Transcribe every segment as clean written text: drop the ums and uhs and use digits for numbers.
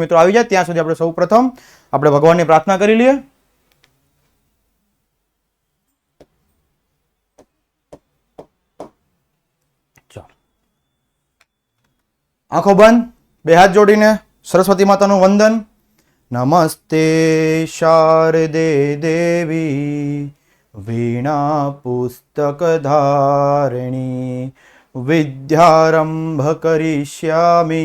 મિત્રો આવી જાય ત્યાં સુધી આપણે સૌ પ્રથમ આપણે ભગવાનની પ્રાર્થના કરી લઈએ. આંખો બંધ, બે હાથ જોડીને સરસ્વતી માતાનું વંદન. નમસ્તે શારદે દેવી વીણા પુસ્તક ધારિણી વિદ્યારંભ કરિષ્યામિ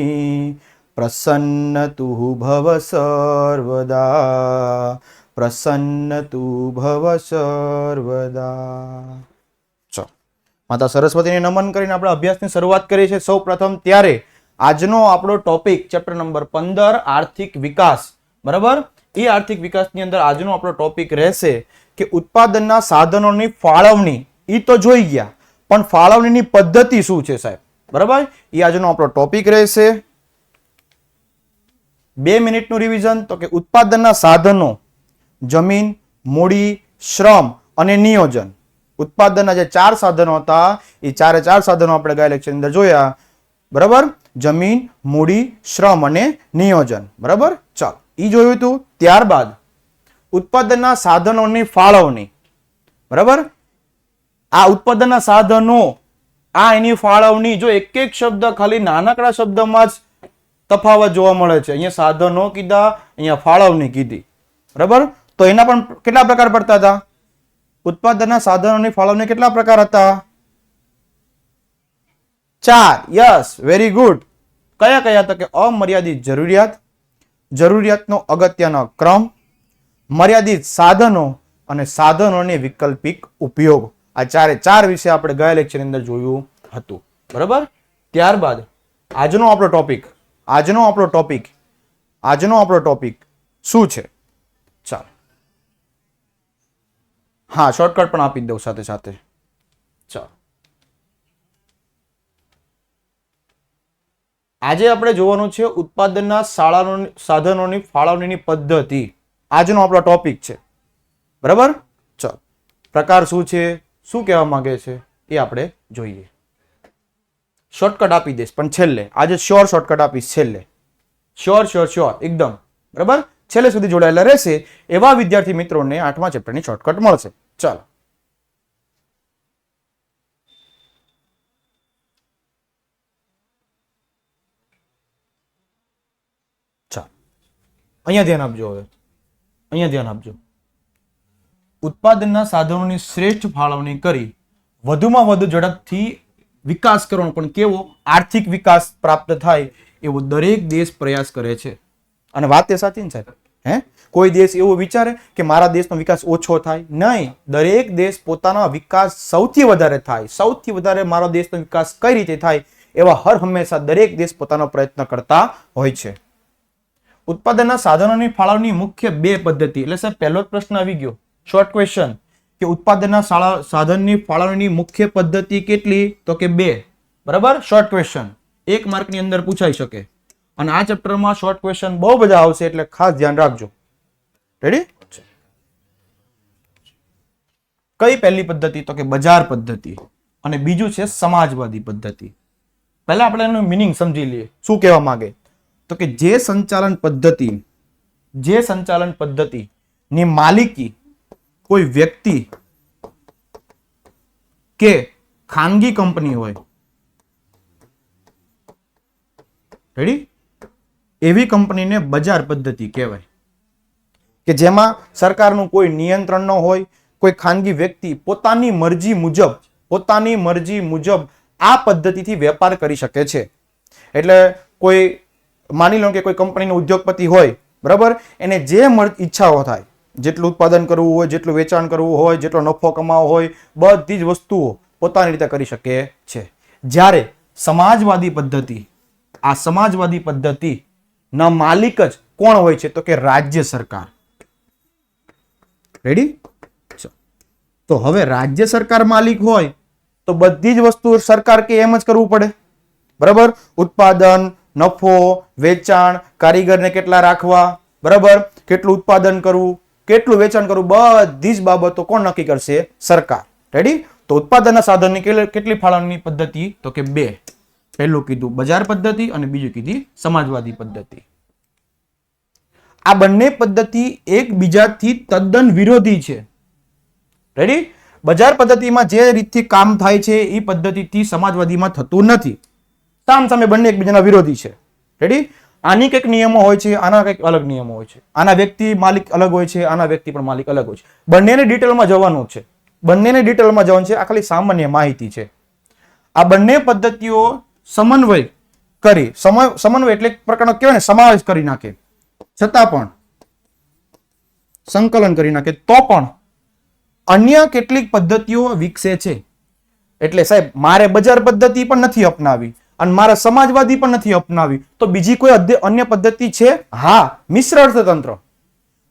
પ્રસન્ન તુ ભવ સર્વદા પ્રસન્ન તુ ભવ સર્વદા. ચલો માતા સરસ્વતીને નમન કરીને આપણે અભ્યાસની શરૂઆત કરીએ છીએ. સૌ પ્રથમ ત્યારે આજનો આપણો ટોપિક ચેપ્ટર નંબર 15 આર્થિક વિકાસ. બરાબર, એ આર્થિક વિકાસની અંદર આજનો આપણો ટોપિક રહેશે કે ઉત્પાદનના સાધનોની ફાળવણી. એ તો જોઈ ગયા, પણ ફાળવણીની પદ્ધતિ શું છે સાહેબ? બરાબર, એ આજનો આપણો ટોપિક રહેશે. 2 મિનિટનું રિવિઝન. તો કે ઉત્પાદનના સાધનો જમીન, મૂડી, શ્રમ અને નિયોજન. ઉત્પાદનના જે 4 સાધનો હતા એ 4 સાધનો આપણે ગયા લેક્ચરની અંદર જોયા. બરાબર, જમીન, મૂડી, શ્રમ અને નિયોજન. બરાબર, ચાલો એ જોયું હતું. ત્યારબાદ ઉત્પાદનના સાધનોની ફાળવણી. બરાબર, આ ઉત્પાદનના સાધનો, આ એની ફાળવણી. જો એક એક શબ્દ ખાલી નાનકડા શબ્દમાં જ તફાવત જોવા મળે છે. અહીંયા સાધનો કીધા, અહીંયા ફાળવણી કીધી. બરાબર, તો એના પણ કેટલા પ્રકાર પડતા હતા? ઉત્પાદનના સાધનોની ફાળવણી કેટલા પ્રકાર હતા? 4. Yes, very good. કયા કયા? તો કે અમર્યાદિત જરૂરિયાત, જરૂરિયાતનો અગત્યનો ક્રમ, મર્યાદિત સાધનો અને સાધનોની વૈકલ્પિક ઉપયોગ. આ 4 વિશે આપણે ગયા લેક્ચરની અંદર જોયું હતું. બરાબર, ત્યારબાદ આજનો આપણો ટોપિક શું છે? ચાલો, હા, શોર્ટકટ પણ આપી દઉં સાથે સાથે. ચાલો, આજે આપણે જોવાનું છે ઉત્પાદનના સાધનોની ફાળવણીની પદ્ધતિ. આજનો આપણો ટોપિક છે. બરાબર, ચાલો, પ્રકાર શું છે, શું કહેવા માંગે છે એ આપણે જોઈએ. શોર્ટકટ આપી દઈશ પણ છેલ્લે. આજે શ્યોર શોર્ટકટ આપીશ છેલ્લે. શ્યોર એકદમ. બરાબર, છેલ્લે સુધી જોડાયેલા રહેશે એવા વિદ્યાર્થી મિત્રોને 8મા ચેપ્ટરની શોર્ટકટ મળશે. ચાલો, અહીંયા ધ્યાન આપજો. હવે અહીંયા ધ્યાન આપજો. ઉત્પાદનના સાધનોની શ્રેષ્ઠ ફાળવણી કરી વધુમાં વધુ ઝડપથી વિકાસ કરવાનો, પણ કેવો? આર્થિક વિકાસ પ્રાપ્ત થાય એવો દરેક દેશ પ્રયાસ કરે છે. અને વાત એ સાચી ને સાહેબ? કોઈ દેશ એવો વિચારે કે મારા દેશનો વિકાસ ઓછો થાય? નહીં, દરેક દેશ પોતાનો વિકાસ સૌથી વધારે થાય, સૌથી વધારે મારો દેશનો વિકાસ કઈ રીતે થાય એવા હર હંમેશા દરેક દેશ પોતાનો પ્રયત્ન કરતા હોય છે. ઉત્પાદનના સાધનોની ફાળવણી મુખ્ય 2 પદ્ધતિ. એટલે સાહેબ પહેલો જ પ્રશ્ન આવી ગયો, શોર્ટ ક્વેશ્ચન, કે ઉત્પાદનના સાધનની ફાળવણીની મુખ્ય પદ્ધતિ કેટલી? તો કે 2. બરાબર, શોર્ટ ક્વેશ્ચન 1 માર્કની અંદર પૂછાઈ શકે. અને આ ચેપ્ટરમાં શોર્ટ ક્વેશ્ચન બહુ બધા આવશે એટલે ખાસ ધ્યાન રાખજો. રેડી? કઈ પહેલી પદ્ધતિ? તો કે બજાર પદ્ધતિ. અને બીજું છે સમાજવાદી પદ્ધતિ. પહેલા આપણે એનું મિનિંગ સમજી લઈએ. શું કહેવા માંગે? તો કે જે સંચાલન પદ્ધતિ ની માલિકી કોઈ વ્યક્તિ કે ખાનગી કંપની હોય, રેડી, એવી કંપનીને બજાર પદ્ધતિ કહેવાય. કે જેમાં સરકારનું કોઈ નિયંત્રણ ન હોય, કોઈ ખાનગી વ્યક્તિ પોતાની મરજી મુજબ આ પદ્ધતિથી વેપાર કરી શકે છે. એટલે કોઈ માની લો કે કોઈ કંપનીનો ઉદ્યોગપતિ હોય, બરાબર, એને જે ઈચ્છાઓ થાય, જેટલું ઉત્પાદન કરવું હોય, જેટલું વેચાણ કરવું હોય, જેટલો નફો કમાવો હોય, બધી જ વસ્તુઓ પોતાની રીતે કરી શકે છે. જ્યારે સમાજવાદી પદ્ધતિ ના માલિક જ કોણ હોય છે? તો કે રાજ્ય સરકાર. રેડી? તો હવે રાજ્ય સરકાર માલિક હોય તો બધી જ વસ્તુ સરકાર કે એમ જ કરવું પડે. બરાબર, ઉત્પાદન, નફો, વેચાણ, કારીગરને કેટલા રાખવા, બરાબર, કેટલું ઉત્પાદન કરવું, કેટલું વેચાણ કરવું, બધી જ બાબતો કોણ નક્કી કરશે? સરકાર. રેડી? તો ઉત્પાદનના સાધનની કેટલી ફાળવણીની પદ્ધતિ? તો કે 2. પહેલું કીધું બજાર પદ્ધતિ અને બીજું કીધી સમાજવાદી પદ્ધતિ. આ બંને પદ્ધતિ એકબીજાથી તદ્દન વિરોધી છે. રેડી? બજાર પદ્ધતિમાં જે રીતથી કામ થાય છે એ પદ્ધતિથી સમાજવાદીમાં થતું નથી. સામે બંને એકબીજાના વિરોધી છે. રેડી? આની કંઈક નિયમો હોય છે, આના કંઈક અલગ નિયમો હોય છે. આના વ્યક્તિ માલિક અલગ હોય છે, આના વ્યક્તિ પણ માલિક અલગ હોય છે. બંનેને ડિટેલમાં જવાનું છે. બંનેને ડિટેલમાં જવાનું છે. આ ખાલી સામાન્ય માહિતી છે. આ બંને પદ્ધતિઓ સમન્વય કરી, સમન્વય એટલે એક પ્રકારનો કહેવાય ને, સમાવેશ કરી નાખે, છતાં પણ સંકલન કરી નાખે તો પણ અન્ય કેટલીક પદ્ધતિઓ વિકસે છે. એટલે સાહેબ મારે બજાર પદ્ધતિ પણ નથી અપનાવી અને મારે સમાજવાદી પણ નથી અપનાવી, તો બીજી કોઈ અન્ય પદ્ધતિ છે? હા, મિશ્ર અર્થતંત્ર.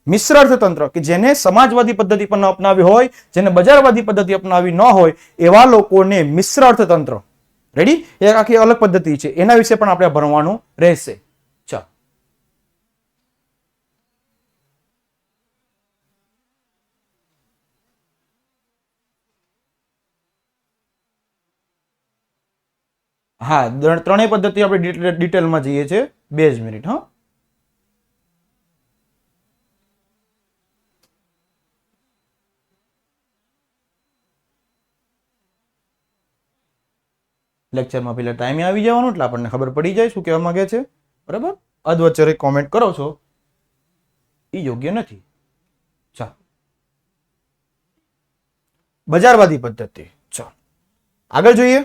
મિશ્ર અર્થતંત્ર કે જેને સમાજવાદી પદ્ધતિ પણ ન અપનાવી હોય, જેને બજારવાદી પદ્ધતિ અપનાવી ન હોય, એવા લોકોને મિશ્ર અર્થતંત્ર. રેડી? એક આખી અલગ પદ્ધતિ છે, એના વિશે પણ આપણે ભણવાનું રહેશે. ચાલો, હા, ત્રણેય પદ્ધતિ આપણે ડિટેલમાં જઈએ છીએ. 2 જ મિનિટ. હા, લેક્ચરમાં પેલા ટાઈમે આવી જવાનું એટલે આપણને ખબર પડી જાય શું કહેવા માંગે છે. બરાબર? અધવચ્ચે કોમેન્ટ કરો છો એ યોગ્ય નથી. ચાલો, બજારવાદી પદ્ધતિ. ચાલો આગળ જોઈએ.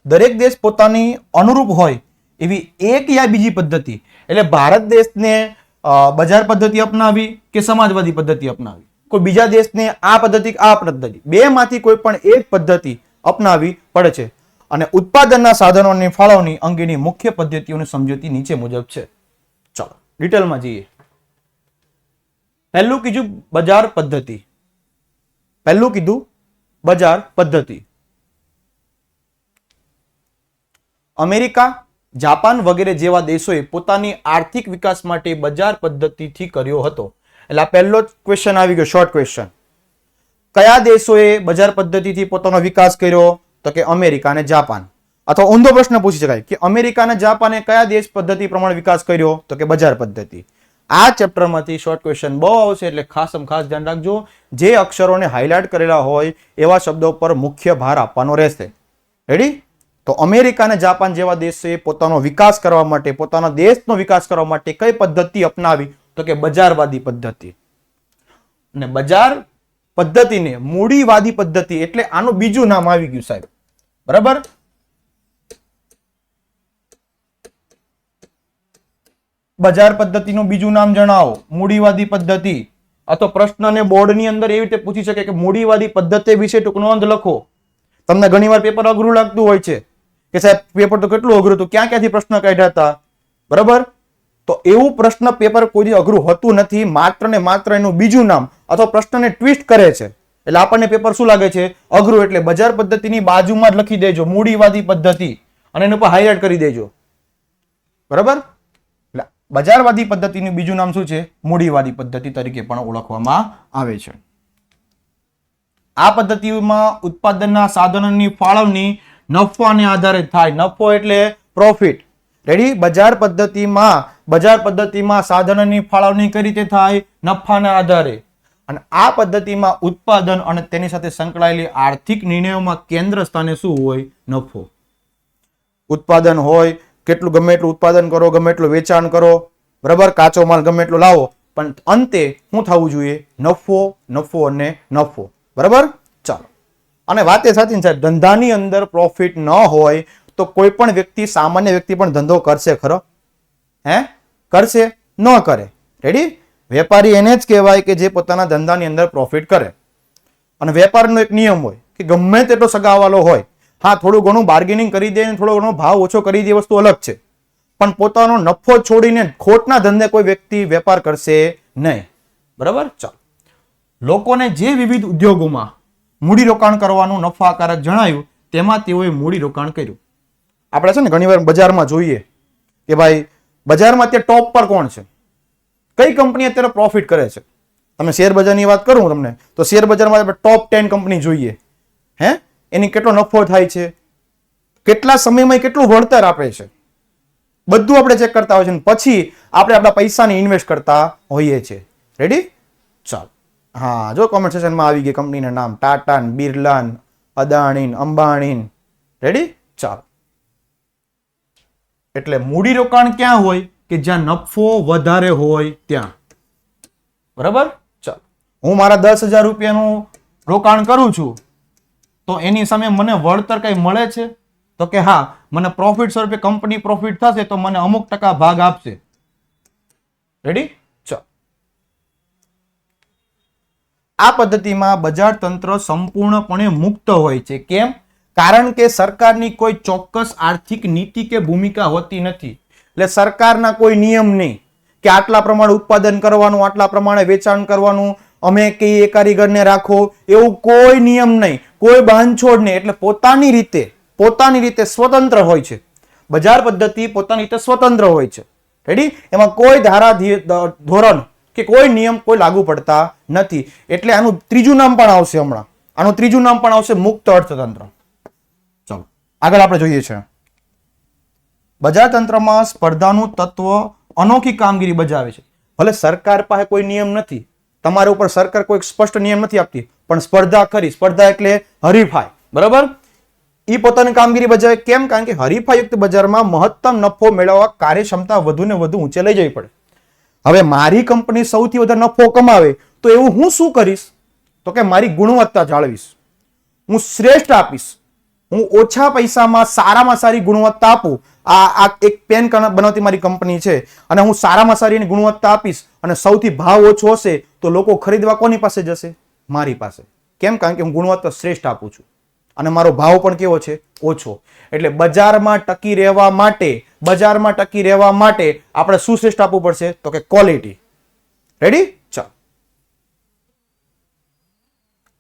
દરેક દેશ પોતાની અનુરૂપ હોય એવી એક યા બીજી પદ્ધતિ, એટલે ભારત દેશને બજાર પદ્ધતિ અપનાવી કે સમાજવાદી પદ્ધતિ અપનાવી, કોઈ બીજા દેશને આ પદ્ધતિ આ પદ્ધતિ, બે માંથી કોઈ પણ એક પદ્ધતિ અપનાવી પડે છે. અને ઉત્પાદનના સાધનોની ફાળવણી અંગેની મુખ્ય પદ્ધતિઓની સમજૂતી નીચે મુજબ છે. ચાલો ડિટેલમાં જઈએ. પહેલું કીધું બજાર પદ્ધતિ. પહેલું કીધું બજાર પદ્ધતિ. અમેરિકા, જાપાન વગેરે જેવા દેશોએ પોતાની આર્થિક વિકાસ માટે બજાર પદ્ધતિથી કર્યો હતો. એટલે આ પહેલો જ ક્વેશ્ચન આવી ગયો, શોર્ટ ક્વેશ્ચન. કયા દેશોએ બજાર પદ્ધતિથી પોતાનો વિકાસ કર્યો? તો કે અમેરિકા અને જાપાન. અથવા ઊંધો પ્રશ્ન પૂછી શકાય કે અમેરિકા અને જાપાને કયા દેશ પદ્ધતિ પ્રમાણે વિકાસ કર્યો? તો કે બજાર પદ્ધતિ. આ ચેપ્ટરમાંથી શોર્ટ ક્વેશ્ચન બહુ આવશે એટલે ખાસ ધ્યાન રાખજો. જે અક્ષરોને હાઇલાઇટ કરેલા હોય એવા શબ્દો પર મુખ્ય ભાર આપવાનો રહેશે. રેડી? તો અમેરિકા અને જાપાન જેવા દેશોએ પોતાનો વિકાસ કરવા માટે, પોતાના દેશનો વિકાસ કરવા માટે કઈ પદ્ધતિ અપનાવી? તો કે બજારવાદી પદ્ધતિ. અને બજાર પદ્ધતિને મૂડીવાદી પદ્ધતિ એટલે આનું બીજું નામ આવી ગયું સાહેબ. બરાબર? બજાર પદ્ધતિનું બીજું નામ જણાવો. મૂડીવાદી પદ્ધતિ. અથવા પ્રશ્નને બોર્ડની અંદર એવી રીતે પૂછી શકે કે મૂડીવાદી પદ્ધતિ વિશે ટૂંક નોંધ લખો. તમને ઘણીવાર પેપર અઘરું લાગતું હોય છે કે સાહેબ પેપર તો કેટલું અઘરું હતું, ક્યાંથી પ્રશ્ન કાઢ્યા હતા. બરાબર? તો એવું પ્રશ્ન પેપર કોઈ અઘરું હોતું નથી. માત્ર ને માત્ર એનું બીજું નામ અથવા પ્રશ્નને ટ્વિસ્ટ કરે છે એટલે આપણને પેપર શું લાગે છે? અઘરું. એટલે બજાર પદ્ધતિની બાજુમાં જ લખી દેજો મૂડીવાદી પદ્ધતિ અને એની ઉપર હાઇલાઇટ કરી દેજો. બરાબર? એટલે બજારવાદી પદ્ધતિનું બીજું નામ શું છે? મૂડીવાદી પદ્ધતિ તરીકે પણ ઓળખવામાં આવે છે. આ પદ્ધતિમાં ઉત્પાદનના સાધનોની ફાળવણી નફાને આધારે થાય. નફો એટલે પ્રોફિટ. રેડી? બજાર પદ્ધતિમાં સાધનોની ફાળવણી કઈ રીતે થાય? નફાના આધારે. અને આ પદ્ધતિમાં ઉત્પાદન અને તેની સાથે સંકળાયેલી આર્થિક નિર્ણયોમાં કેન્દ્ર સ્થાને શું હોય? નફો. ઉત્પાદન હોય, કેટલું ગમે એટલું ઉત્પાદન કરો, ગમે એટલું વેચાણ કરો, બરાબર, કાચો માલ ગમે એટલો લાવો, પણ અંતે શું થવું જોઈએ? નફો, નફો અને નફો. બરાબર? ચાલો. અને વાત એ સાચી સાહેબ, ધંધાની અંદર પ્રોફિટ ન હોય તો કોઈ પણ વ્યક્તિ, સામાન્ય વ્યક્તિ પણ ધંધો કરશે ખરો? કરશે? ન કરે. રેડી? વેપારી એને જ કહેવાય કે જે પોતાના ધંધાની અંદર પ્રોફિટ કરે. અને વેપારનો એક નિયમ હોય કે ગમે તેટલો સગાવાલો હોય, હા થોડું ઘણું બાર્ગેનિંગ કરી દે, થોડો ઘણો ભાવ ઓછો કરી દે, વસ્તુ અલગ છે, પણ પોતાનો નફો છોડીને ખોટના ધંધે કોઈ વ્યક્તિ વેપાર કરશે નહીં. બરાબર? ચાલો. લોકોને જે વિવિધ ઉદ્યોગોમાં મૂડીરોકાણ કરવાનું નફાકારક જણાયું તેમાં તેઓએ મૂડીરોકાણ કર્યું. આપણે છે ને ઘણીવાર બજારમાં જોઈએ કે ભાઈ બજારમાં અત્યારે ટોપ પર કોણ છે, કઈ કંપની અત્યારે પ્રોફિટ કરે છે. તમે શેર બજારની વાત કરું તમને તો શેર બજારમાં આપણે ટોપ 10 કંપની જોઈએ. એની કેટલો નફો થાય છે, કેટલા સમયમાં કેટલું વળતર આપે છે. બધું આપણે ચેક કરતા હોય છે, પછી આપણે આપણા પૈસાને ઇન્વેસ્ટ કરતા હોઈએ છીએ. રેડી? ચાલો. હા, જો કોમેન્ટ સેશનમાં આવી ગઈ કંપનીના નામ, ટાટા, બિરલા, અદાણી, અંબાણી. રેડી? ચાલો. એટલે મૂડી રોકાણ ક્યાં હોય? કે જ્યાં નફો વધારે હોય ત્યાં. બરાબર? ચાલો. હું મારા 10,000 રૂપિયાનું રોકાણ કરું છું, તો એની સામે મને વળતર કઈ મળે છે? તો કે હા, મને પ્રોફિટ સ્વરૂપે કંપની પ્રોફિટ થશે તો મને અમુક ટકા ભાગ આપશે. રેડી? ચાલો. આ પદ્ધતિમાં બજાર તંત્ર સંપૂર્ણપણે મુક્ત હોય છે. કેમ? કારણ કે સરકારની કોઈ ચોક્કસ આર્થિક નીતિ કે ભૂમિકા હોતી નથી. એટલે સરકારના કોઈ નિયમ નહીં કે આટલા પ્રમાણે ઉત્પાદન કરવાનું, આટલા પ્રમાણે વેચાણ કરવાનું, અમે કઈ કારીગરને રાખો, એવું કોઈ નિયમ નહીં, કોઈ બાંધછોડ નહીં. એટલે પોતાની રીતે સ્વતંત્ર હોય છે. બજાર પદ્ધતિ પોતાની રીતે સ્વતંત્ર હોય છે. રેડી? એમાં કોઈ ધારા ધોરણ કે કોઈ નિયમ કોઈ લાગુ પડતા નથી. એટલે આનું ત્રીજું નામ પણ આવશે હમણાં. આનું ત્રીજું નામ પણ આવશે મુક્ત અર્થતંત્ર. ચલો આગળ આપણે જોઈએ છે. બજાર તંત્રમાં સ્પર્ધાનું તત્વ અનોખી કામગીરી બજાવે છે. ભલે સરકાર પાસે કોઈ નિયમ નથી, તમારા ઉપર સરકાર કોઈ સ્પષ્ટ નિયમ નથી આપતી, પણ સ્પર્ધા ખરી. સ્પર્ધા એટલે હરીફાઈ. બરાબર? એ પોતાની કામગીરી બજાવે. કેમ? કારણ કે હરીફાયુક્ત બજારમાં મહત્તમ નફો મેળવવા કાર્યક્ષમતા વધુ ને વધુ ઊંચે લઈ જવી પડે. હવે મારી કંપની સૌથી વધારે નફો કમાવે તો એવું હું શું કરીશ? તો કે મારી ગુણવત્તા જાળવીશ, હું શ્રેષ્ઠ આપીશ, હું ઓછા પૈસામાં સારામાં સારી ગુણવત્તા આપું. આ એક પેન બનાવતી મારી કંપની છે અને હું સારામાં સારી એની ગુણવત્તા આપીશ અને સૌથી ભાવ ઓછો હશે તો લોકો ખરીદવા કોની પાસે જશે? મારી પાસે. કેમ? કારણ કે હું ગુણવત્તા શ્રેષ્ઠ આપું છું અને મારો ભાવ પણ કેવો છે? ઓછો. એટલે બજારમાં ટકી રહેવા માટે આપણે શું શ્રેષ્ઠ આપવું પડશે? તો કે ક્વોલિટી. રેડી? ચાલો.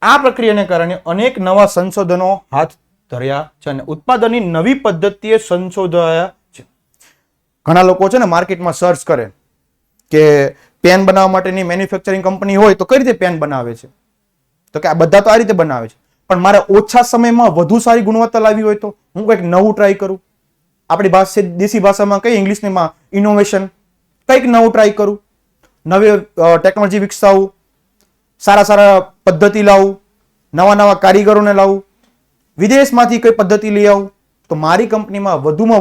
આ પ્રક્રિયાને કારણે અનેક નવા સંશોધનો હાથ ધર્યા છે અને ઉત્પાદનની નવી પદ્ધતિએ સંશોધાયા છે. ઘણા લોકો છે ને માર્કેટમાં સર્ચ કરે કે પેન બનાવવા માટેની મેન્યુફેક્ચરિંગ કંપની હોય તો કઈ રીતે પેન બનાવે છે? તો કે આ બધા તો આ રીતે બનાવે છે, પણ મારે ઓછા સમયમાં વધુ સારી ગુણવત્તા લાવવી હોય તો હું કંઈક નવું ટ્રાય કરું. આપણી દેશી ભાષામાં કઈ ઇંગ્લિશમાં ઇનોવેશન, કંઈક નવું ટ્રાય કરું, નવી ટેકનોલોજી વિકસાવું, સારા પદ્ધતિ લાવું, નવા કારીગરોને લાવું, વિદેશમાંથી કઈ પદ્ધતિ લઈ આવું તો મારી કંપનીમાં વધુમાં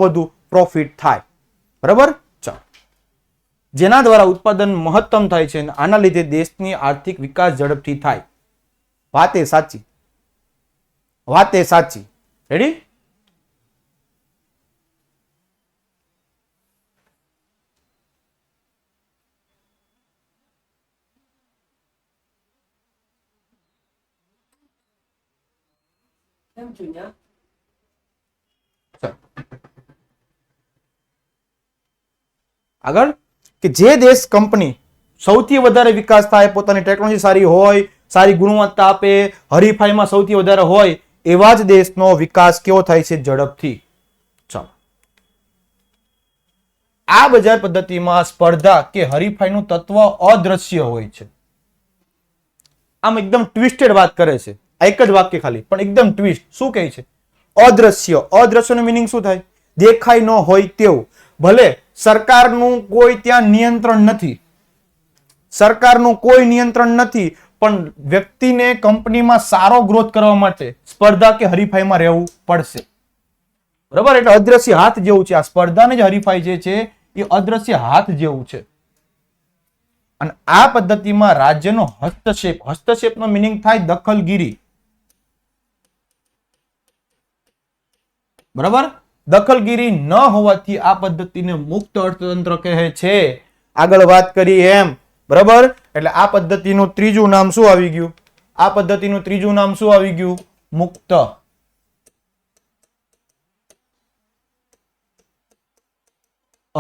વધુ પ્રોફિટ થાય. બરાબર? ચાલો. જેના દ્વારા ઉત્પાદન મહત્તમ થાય છે અને આના લીધે દેશની આર્થિક વિકાસ ઝડપથી થાય. વાત એ સાચી. રેડી? આગળ કે જે દેશ કંપની સૌથી વધારે વિકાસ થાય, પોતાની ટેકનોલોજી સારી હોય, સારી ગુણવત્તા આપે, હરીફાઈમાં સૌથી વધારે હોય, એવા જ દેશનો વિકાસ કેવો થાય છે? ઝડપથી. ચાલો. આ બજાર પદ્ધતિમાં સ્પર્ધા કે હરીફાઈનું તત્વ અદ્રશ્ય હોય છે. આમ એકદમ ટ્વિસ્ટેડ વાત કરે છે. એક જ વાક્ય ખાલી, પણ એકદમ ટ્વિસ્ટ. શું કહે છે? અદ્રશ્ય. અદ્રશ્યનું મિનિંગ શું થાય? દેખાય ન હોય તેવું. ભલે સરકારનું કોઈ ત્યાં નિયંત્રણ નથી, પણ વ્યક્તિને કંપનીમાં સારો ગ્રોથ કરવા માટે સ્પર્ધા કે હરીફાઈમાં રહેવું પડશે. બરાબર? એટલે અદ્રશ્ય હાથ જેવું છે. આ સ્પર્ધાને જ હરીફાઈ જે છે એ અદ્રશ્ય હાથ જેવું છે. અને આ પદ્ધતિમાં રાજ્યનો હસ્તક્ષેપનો મિનિંગ થાય દખલગીરી. બરાબર? દખલગીરી ન હોવાથી આ પદ્ધતિને મુક્ત અર્થતંત્ર કહે છે. આગળ વાત કરી એમ. બરાબર? એટલે આ પદ્ધતિનું ત્રીજું નામ શું આવી ગયું? મુક્ત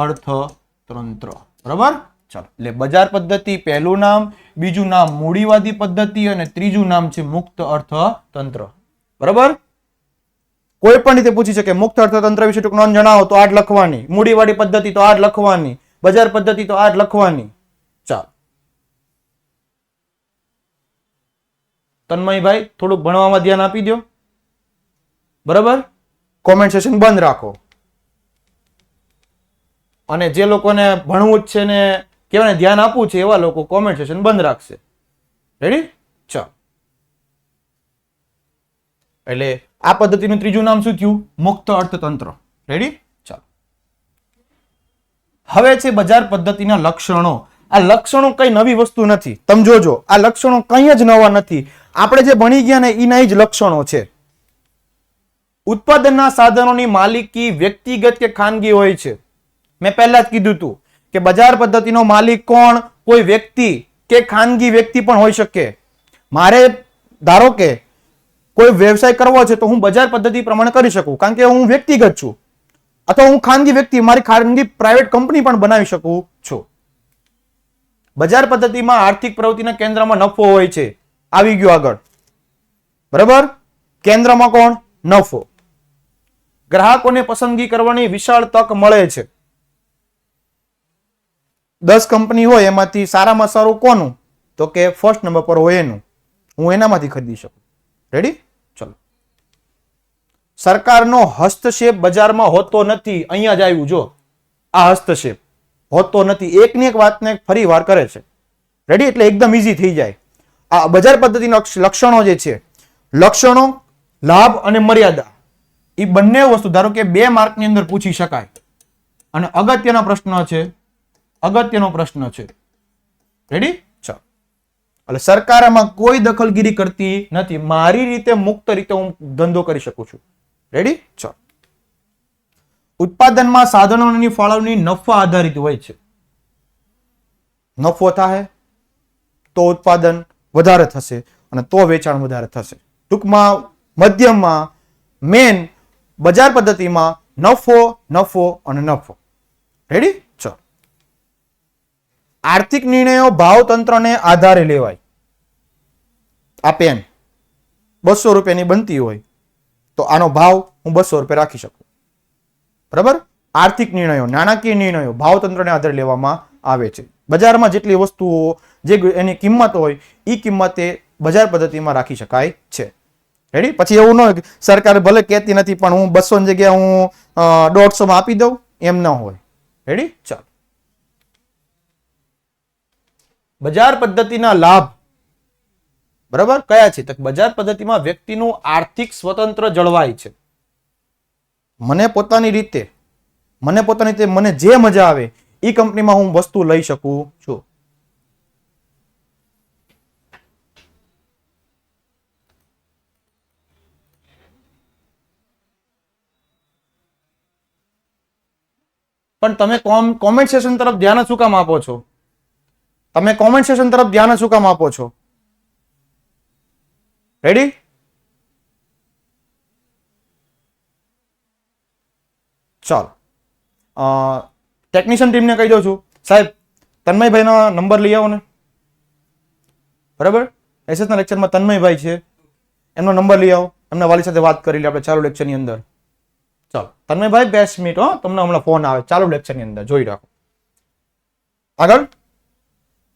અર્થતંત્ર. બરાબર? ચાલો. એટલે બજાર પદ્ધતિ પહેલું નામ, બીજું નામ મૂડીવાદી પદ્ધતિ અને ત્રીજું નામ છે મુક્ત અર્થતંત્ર. બરાબર? કોઈ પણ રીતે પૂછી શકે મુક્ત અર્થતંત્ર વિશે ટૂંક નોંધ જણાવો તો આ જ લખવાની, મૂડીવાળી પદ્ધતિ તો આ જ લખવાની, બજાર પદ્ધતિ તો આ જ લખવાની. ચાલો. તન્મયભાઈ થોડુંક ભણવામાં ધ્યાન આપી દો. બરાબર? કોમેન્ટ સેશન બંધ રાખો. અને જે લોકોને ભણવું જ છે ને કહેવાય ધ્યાન આપવું છે એવા લોકો કોમેન્ટ સેશન બંધ રાખશે. રેડી? ચાલો. એટલે આ પદ્ધતિનું ત્રીજું નામ શું થયું? મુક્ત અર્થતંત્ર. રેડી? ચાલો. હવે છે બજાર પદ્ધતિના લક્ષણો. આ લક્ષણો કઈ નવી વસ્તુ નથી. તમે જોજો, આ લક્ષણો કઈ જ નવા નથી. આપણે જે ભણી ગયા ને એના જ લક્ષણો છે. ઉત્પાદનના સાધનોની માલિકી વ્યક્તિગત કે ખાનગી હોય છે. મેં પહેલા જ કીધું હતું કે બજાર પદ્ધતિનો માલિક કોણ? કોઈ વ્યક્તિ કે ખાનગી વ્યક્તિ પણ હોઈ શકે. મારે ધારો કે કોઈ વ્યવસાય કરવો છે તો હું બજાર પદ્ધતિ પ્રમાણે કરી શકું, કારણ કે હું વ્યક્તિગત છું. અથવા હું ખાનગી વ્યક્તિ, મારી ખાનગી પ્રાઇવેટ કંપની પણ બનાવી શકું છું. બજાર પદ્ધતિમાં આર્થિક પ્રવૃત્તિના કેન્દ્રમાં નફો હોય છે. આવી ગયો આગળ. બરાબર? કેન્દ્રમાં કોણ? નફો. ગ્રાહકોને પસંદગી કરવાની વિશાળ તક મળે છે. 10 કંપની હોય એમાંથી સારામાં સારું કોનું? તો કે ફર્સ્ટ નંબર પર હોય એનું. હું એનામાંથી ખરીદી શકું. રેડી? ચલો. સરકારનો હસ્તક્ષેપ બજારમાં હોતો નથી. અહીંયા જ આવ્યું જો. આ હસ્તક્ષેપ હોતો નથી. એકની એક વાતને ફરી વાર કરે છે. રેડી? એટલે એકદમ ઈઝી થઈ જાય. આ બજાર પદ્ધતિના લક્ષણો જે છે, લક્ષણો, લાભ અને મર્યાદા, એ બંને વસ્તુ ધારો કે 2 માર્કની અંદર પૂછી શકાય. અને અગત્યનો પ્રશ્ન છે. રેડી? ચાલો. એટલે સરકાર આમાં કોઈ દખલગીરી કરતી નથી. મારી રીતે મુક્ત રીતે હું ધંધો કરી શકું છું. રેડી? ચાલો. ઉત્પાદનમાં સાધનોની ફાળવણી નફા આધારિત હોય છે. નફો થાય તો ઉત્પાદન વધારે થશે અને તો વેચાણ વધારે થશે. ટૂંકમાં મધ્યમમાં મેન બજાર પદ્ધતિમાં નફો, નફો અને નફો. રેડી? ચાલો. આર્થિક નિર્ણયો ભાવતંત્રને આધારે લેવાય. આ પેન 200 રૂપિયાની બનતી હોય તો આનો ભાવ હું 200 રૂપિયા રાખી શકું. બરાબર? આર્થિક નિર્ણયો, નાણાકીય નિર્ણયો ભાવતંત્રને આધારે લેવામાં આવે છે. બજારમાં જેટલી વસ્તુઓ જે એની કિંમત હોય એ કિંમતે બજાર પદ્ધતિમાં રાખી શકાય છે. રેડી? પછી એવું ન હોય કે સરકાર ભલે કહેતી નથી પણ હું 200 ની જગ્યાએ હું 150 માં આપી દઉં, એમ ન હોય. રેડી? ચાલો. બજાર પદ્ધતિના લાભ બરાબર કયા છે? તો બજાર પદ્ધતિમાં વ્યક્તિનું આર્થિક સ્વતંત્ર જળવાય છે. મને પોતાની રીતે મને જે મજા આવે એ કંપનીમાં હું વસ્તુ લઈ શકું છું. પણ તમે કોમેન્ટ સેશન તરફ ધ્યાન શું કામ આપો છો? તમે કોમેન્ટ સેશન તરફ ધ્યાન શું કામ આપો છો? રેડી? ચાલો. ટેકનિશિયન ટીમને કહી દઉં છું, સાહેબ તન્મયભાઈનો નંબર લઈ આવો ને. બરાબર? એસએસના લેક્ચરમાં તન્મયભાઈ છે, એમનો નંબર લઈ આવો. એમના વાલી સાથે વાત કરી લે આપણે ચાલુ લેક્ચરની અંદર. ચાલો તન્મયભાઈ 2 મિનિટ, તમને હમણાં ફોન આવે ચાલુ લેક્ચરની અંદર, જોઈ રાખો. આગળ.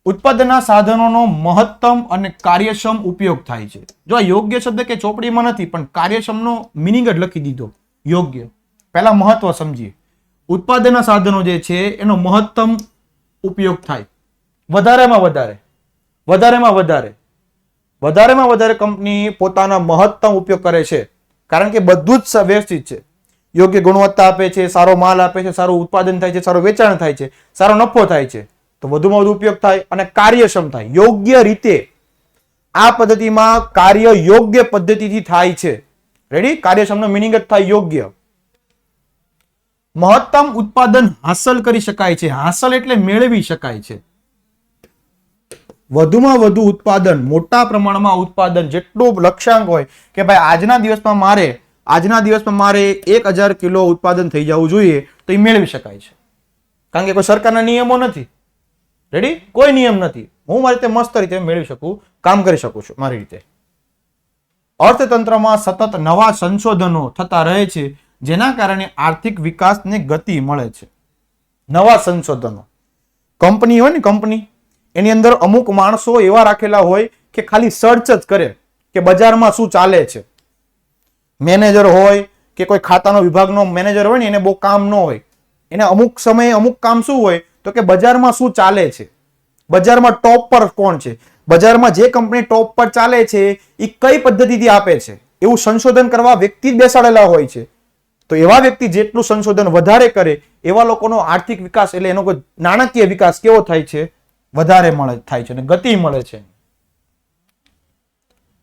ઉત્પાદનના સાધનોનો મહત્તમ અને કાર્યક્ષમ ઉપયોગ થાય છે. જો આ યોગ્ય શબ્દ કે ચોપડીમાં નથી પણ કાર્યક્ષમનો મિનિંગ જ લખી દીધો. યોગ્ય. પહેલા મહત્વ સમજીએ. ઉત્પાદનના સાધનો જે છે એનો મહત્તમ ઉપયોગ થાય. વધારેમાં વધારે કંપની પોતાના મહત્તમ ઉપયોગ કરે છે, કારણ કે બધું જ વ્યવસ્થિત છે. યોગ્ય ગુણવત્તા આપે છે, સારો માલ આપે છે, સારું ઉત્પાદન થાય છે, સારું વેચાણ થાય છે, સારો નફો થાય છે, તો વધુમાં વધુ ઉપયોગ થાય અને કાર્યક્ષમ થાય યોગ્ય રીતે. આ પદ્ધતિમાં કાર્ય યોગ્ય પદ્ધતિથી થાય છે. રેડી? કાર્યક્ષમનો મિનિંગ જ થાય યોગ્ય. મહત્તમ ઉત્પાદન હાંસલ કરી શકાય છે. હાંસલ એટલે મેળવી શકાય છે. વધુમાં વધુ ઉત્પાદન, મોટા પ્રમાણમાં ઉત્પાદન, જેટલું લક્ષ્યાંક હોય કે ભાઈ આજના દિવસમાં મારે 1000 કિલો ઉત્પાદન થઈ જવું જોઈએ, તો એ મેળવી શકાય છે. કારણ કે કોઈ સરકારના નિયમો નથી. રેડી? કોઈ નિયમ નથી. હું મારી રીતે મસ્ત રીતે મેળવી શકું, કામ કરી શકું છું મારી રીતે. અર્થતંત્રમાં સતત નવા સંશોધનો થતા રહે છે, જેના કારણે આર્થિક વિકાસને ગતિ મળે છે. નવા સંશોધનો. કંપની હોય ને, કંપની એની અંદર અમુક માણસો એવા રાખેલા હોય કે ખાલી સર્ચ જ કરે કે બજારમાં શું ચાલે છે. મેનેજર હોય કે કોઈ ખાતાનો વિભાગનો મેનેજર હોય ને, એને બહુ કામ ન હોય, એને અમુક સમયે અમુક કામ શું હોય તો કે બજારમાં શું ચાલે છે, બજારમાં ટોપ પર કોણ છે, બજારમાં જે કંપની ટોપ પર ચાલે છે એ કઈ પદ્ધતિથી આપે છે એવું સંશોધન કરવા વ્યક્તિ જ બેસાડેલા હોય છે. તો એવા વ્યક્તિ જેટલું સંશોધન વધારે કરે એવા લોકોનો આર્થિક વિકાસ એટલે એનો કોઈ નાણાકીય વિકાસ કેવો થાય છે, વધારે થાય છે અને ગતિ મળે છે.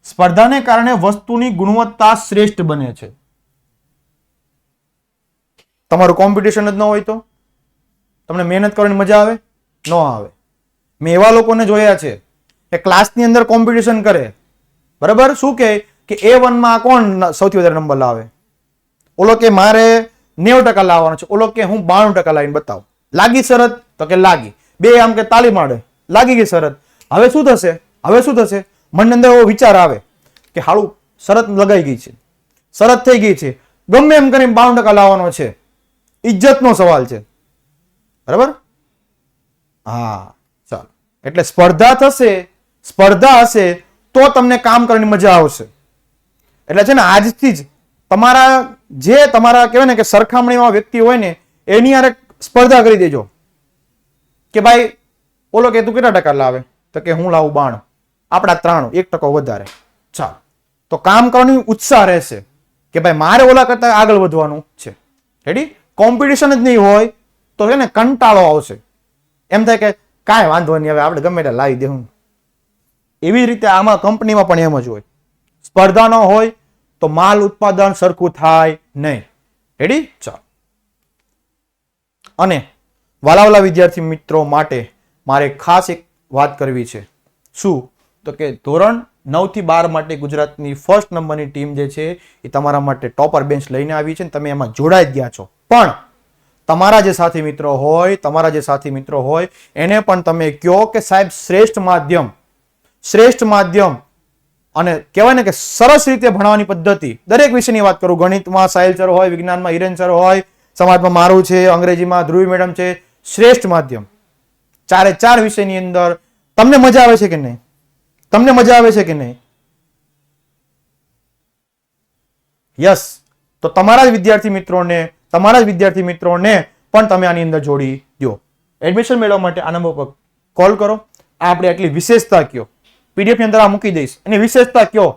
સ્પર્ધાને કારણે વસ્તુની ગુણવત્તા શ્રેષ્ઠ બને છે. તમારું કોમ્પિટિશન જ ન હોય તો તમને મહેનત કરવાની મજા આવે ન આવે. મેં એવા લોકોને જોયા છે કે ક્લાસની અંદર કોમ્પિટિશન કરે, બરાબર, શું કે A1 માં કોણ સૌથી વધારે નંબર લાવે, ઓલો કે મારે 90% લાવવાનો છે, ઓલો કે હું 92% લાવીને બતાવું. લાગી શરત તો કે લાગી, બે આમ કે તાળી મારે, લાગી ગઈ શરત. હવે શું થશે, હવે શું થશે, મનની અંદર એવો વિચાર આવે કે હાલું શરત લગાઈ ગઈ છે, શરત થઈ ગઈ છે, ગમે એમ કરીને 92% લાવવાનો છે, ઇજ્જતનો સવાલ છે, બરાબર. હા ચાલો, એટલે સ્પર્ધા થશે, સ્પર્ધા હશે તો તમને કામ કરવાની મજા આવશે. એટલે છે ને આજથી જ તમારા જે તમારા કહેવાય ને કે સરખામણીમાં વ્યક્તિ હોય ને એની હારે સ્પર્ધા કરી દેજો કે ભાઈ ઓલો કે તું કેટલા ટકા લાવે તો કે હું લાવું 92, આપણા 1% વધારે. ચાલો, તો કામ કરવાની ઉત્સાહ રહેશે કે ભાઈ મારે ઓલા કરતા આગળ વધવાનું છે. રેડી? કોમ્પિટિશન જ નહીં હોય તો છે ને કંટાળો આવશે, એમ થાય કે કાંઈ વાંધો નહીં, હવે આપણે ગમે તે લાવી દેવું. એવી રીતે આમાં કંપનીમાં પણ એમ જ હોય, સ્પર્ધા ન હોય તો માલ ઉત્પાદન સરખું થાય નહીં. રેડી? ચાલો. અને વાલાવાલા વિદ્યાર્થી મિત્રો માટે મારે ખાસ એક વાત કરવી છે. શું? તો કે ધોરણ 9 થી 12 માટે ગુજરાતની ફર્સ્ટ નંબરની ટીમ જે છે એ તમારા માટે ટોપર બેન્ચ લઈને આવી છે, તમે એમાં જોડાઈ જ ગયા છો. પણ તમારા જે સાથી મિત્રો હોય, તમારા જે સાથી મિત્રો હોય એને પણ તમે કહો કે સાહેબ શ્રેષ્ઠ માધ્યમ અને કહેવાય ને કે સરસ રીતે ભણવાની પદ્ધતિ, દરેક વિષયની વાત કરું, ગણિતમાં સાહિલ સર હોય, વિજ્ઞાનમાં હિરેન સર હોય, સમાજમાં મારું છે, અંગ્રેજીમાં ધ્રુવી મેડમ છે, શ્રેષ્ઠ માધ્યમ. 4 વિષયની અંદર તમને મજા આવે છે કે નહીં? તમને મજા આવે છે કે નહીં? યસ. તો તમારા જ વિદ્યાર્થી મિત્રોને પણ તમે આની અંદર જોડી દો. એડમિશન મેળવવા માટે આ નંબર પર કોલ કરો. આપણે આટલી વિશેષતા કયો, પીડીએફ ની અંદર આ મૂકી દઈશ, એની વિશેષતા કયો.